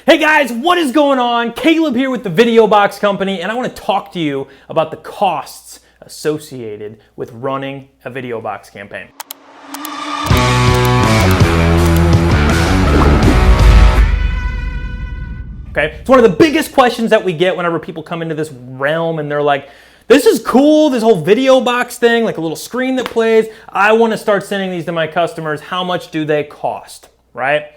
Hey guys, what is going on? Caleb here with the Video Box Company, and I want to talk to you about the costs associated with running a video box campaign. Okay, it's one of the biggest questions that we get whenever people come into this realm and they're like, this is cool, this whole video box thing, like a little screen that plays. I want to start sending these to my customers. How much do they cost, right?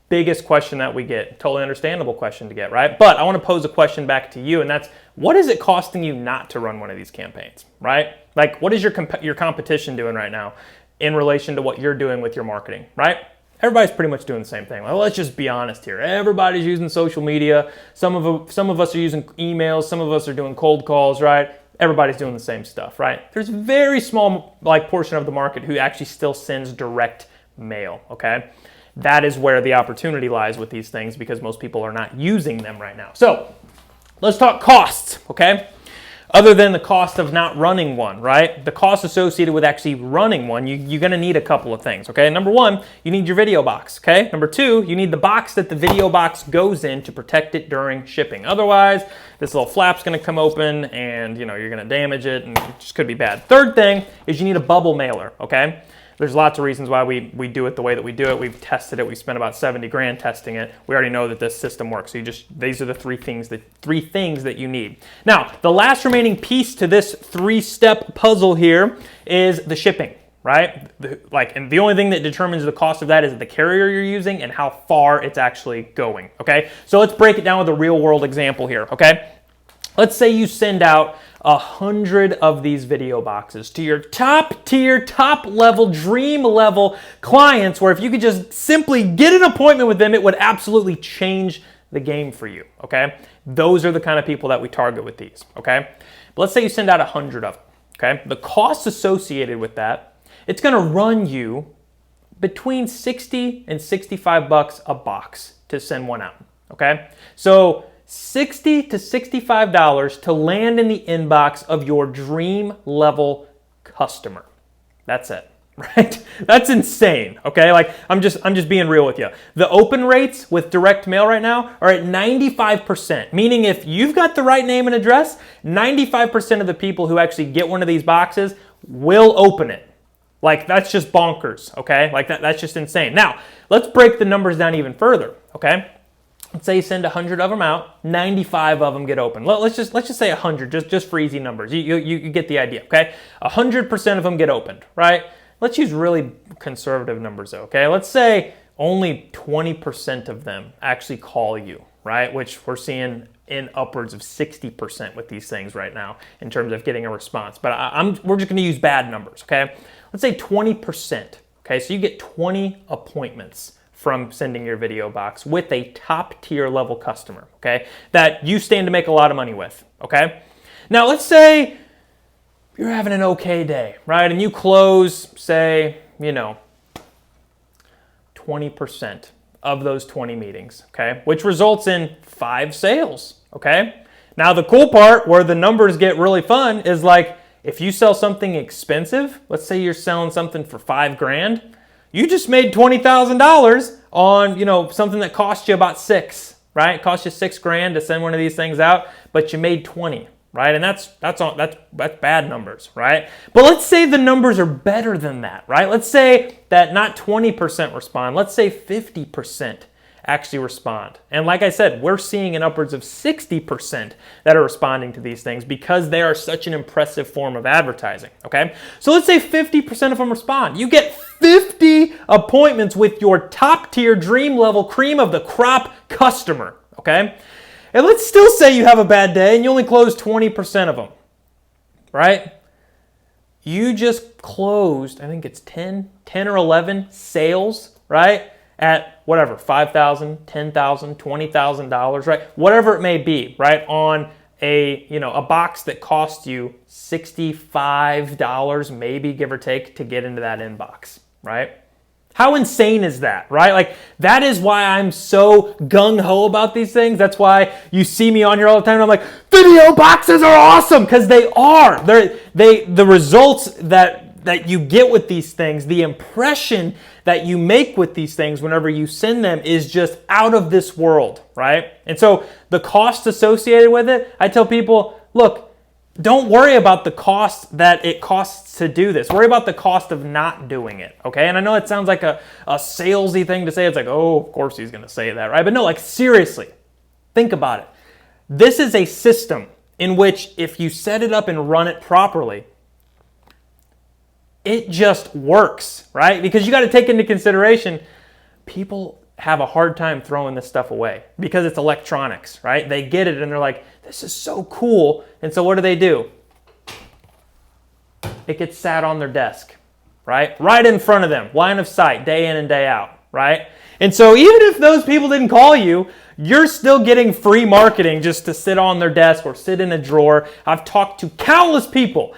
Biggest question that we get. Totally understandable question to get, right? But I want to pose a question back to you, and that's, what is it costing you not to run one of these campaigns, right? Like, what is your competition doing right now in relation to what you're doing with your marketing, right? Everybody's pretty much doing the same thing. Well, let's just be honest here. Everybody's using social media. Some of us are using emails. Some of us are doing cold calls, right? Everybody's doing the same stuff, right? There's a very small portion of the market who actually still sends direct mail, okay? That is where the opportunity lies with these things because most people are not using them right now. So let's talk costs, okay? Other than the cost of not running one, right? The cost associated with actually running one, you're gonna need a couple of things, okay? Number one, you need your video box, okay? Number two, you need the box that the video box goes in to protect it during shipping. Otherwise, this little flap's gonna come open and you're gonna damage it and it just could be bad. Third thing is you need a bubble mailer, okay? There's lots of reasons why we do it the way that we do it. We've tested it. We spent about 70 grand testing it. We already know that this system works. So these are the three things that you need. Now, the last remaining piece to this three-step puzzle here is the shipping, right? And the only thing that determines the cost of that is the carrier you're using and how far it's actually going, okay? So let's break it down with a real-world example here, okay? Let's say you send out 100 of these video boxes to your top tier, top level, dream level clients where if you could just simply get an appointment with them, it would absolutely change the game for you, okay? Those are the kind of people that we target with these, okay? But let's say you send out 100 of them, okay? The costs associated with that, it's gonna run you between 60 and 65 bucks a box to send one out, okay? So $60 to $65 to land in the inbox of your dream level customer. That's it, right? That's insane, okay? Like, I'm just being real with you. The open rates with direct mail right now are at 95%, meaning if you've got the right name and address, 95% of the people who actually get one of these boxes will open it. Like, that's just bonkers, okay? Like, that's just insane. Now, let's break the numbers down even further, okay? Let's say you send 100 of them out, 95 of them get open. Let's just say 100, just for easy numbers. You get the idea, okay? 100% of them get opened, right? Let's use really conservative numbers though, okay? Let's say only 20% of them actually call you, right? Which we're seeing in upwards of 60% with these things right now in terms of getting a response. But we're just gonna use bad numbers, okay? Let's say 20%, okay? So you get 20 appointments from sending your video box with a top tier level customer, okay? That you stand to make a lot of money with, okay? Now let's say you're having an okay day, right? And you close, say, 20% of those 20 meetings, okay? Which results in 5 sales, okay? Now the cool part where the numbers get really fun is like, if you sell something expensive, let's say you're selling something for 5 grand, you just made $20,000 on, something that cost you about 6, right? It cost you 6 grand to send one of these things out, but you made 20, right? And that's bad numbers, right? But let's say the numbers are better than that, right? Let's say that not 20% respond, let's say 50% actually respond. And like I said, we're seeing an upwards of 60% that are responding to these things because they are such an impressive form of advertising, okay? So let's say 50% of them respond. You get 50 appointments with your top tier dream level cream of the crop customer, okay? And let's still say you have a bad day and you only close 20% of them, right? You just closed, I think it's 10 or 11 sales, right? At whatever, $5,000, $10,000, $20,000, right? Whatever it may be, right? On a box that costs you $65, maybe give or take, to get into that inbox, right? How insane is that, right? Like, that is why I'm so gung-ho about these things. That's why you see me on here all the time and I'm like, video boxes are awesome, because they are. The results that that you get with these things, the impression that you make with these things whenever you send them is just out of this world, right? And so the cost associated with it, I tell people, look, don't worry about the cost that it costs to do this. Worry about the cost of not doing it, okay? And I know it sounds like a salesy thing to say. It's like, oh, of course he's going to say that, right? But no, like seriously, think about it. This is a system in which if you set it up and run it properly, it just works, right? Because you got to take into consideration, people have a hard time throwing this stuff away because it's electronics, right? They get it and they're like, this is so cool. And so what do? It gets sat on their desk, right? Right in front of them, line of sight, day in and day out, right? And so even if those people didn't call you, you're still getting free marketing just to sit on their desk or sit in a drawer. I've talked to countless people,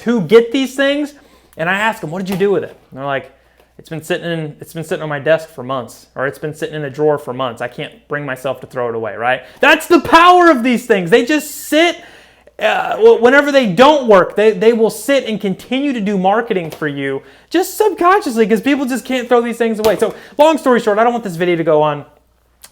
who get these things, and I ask them, what did you do with it? And they're like, it's been sitting on my desk for months, or it's been sitting in a drawer for months. I can't bring myself to throw it away, right? That's the power of these things. They just sit, whenever they don't work, they will sit and continue to do marketing for you just subconsciously because people just can't throw these things away. So long story short, I don't want this video to go on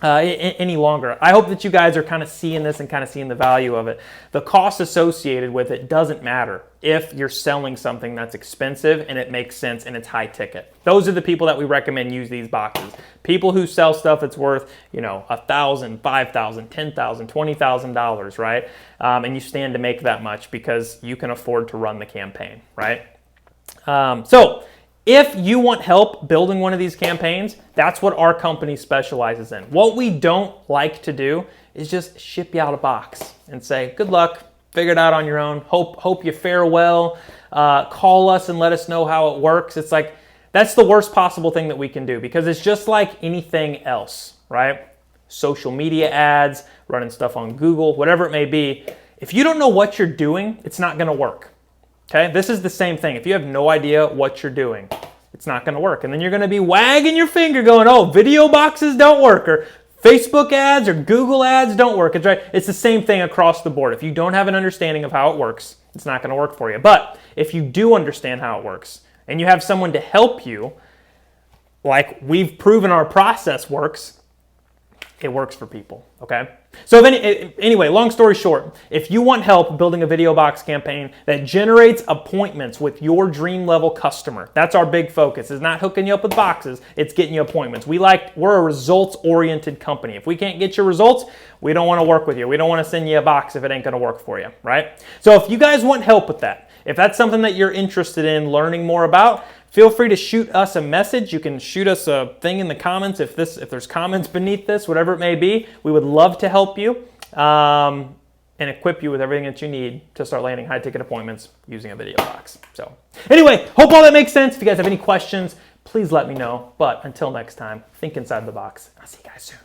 any longer. I hope that you guys are kind of seeing this and kind of seeing the value of it. The cost associated with it doesn't matter if you're selling something that's expensive and it makes sense and it's high ticket. Those are the people that we recommend use these boxes. People who sell stuff that's worth, $1,000, $5,000, $10,000, $20,000, right? And you stand to make that much because you can afford to run the campaign, right? So if you want help building one of these campaigns, that's what our company specializes in. What we don't like to do is just ship you out a box and say, good luck, figure it out on your own, hope you fare well, call us and let us know how it works. It's like, that's the worst possible thing that we can do because it's just like anything else, right? Social media ads, running stuff on Google, whatever it may be. If you don't know what you're doing, it's not gonna work. Okay, this is the same thing. If you have no idea what you're doing, it's not going to work. And then you're going to be wagging your finger going, oh, video boxes don't work, or Facebook ads or Google ads don't work. It's the same thing across the board. If you don't have an understanding of how it works, it's not going to work for you. But if you do understand how it works and you have someone to help you, like we've proven our process works, it works for people, okay? So anyway, long story short, if you want help building a video box campaign that generates appointments with your dream level customer, that's our big focus. It's not hooking you up with boxes, it's getting you appointments. We're a results-oriented company. If we can't get your results, we don't want to work with you. We don't want to send you a box if it ain't going to work for you, right? So if you guys want help with that, if that's something that you're interested in learning more about, feel free to shoot us a message. You can shoot us a thing in the comments if there's comments beneath this, whatever it may be. We would love to help you and equip you with everything that you need to start landing high-ticket appointments using a video box. So anyway, hope all that makes sense. If you guys have any questions, please let me know. But until next time, think inside the box. I'll see you guys soon.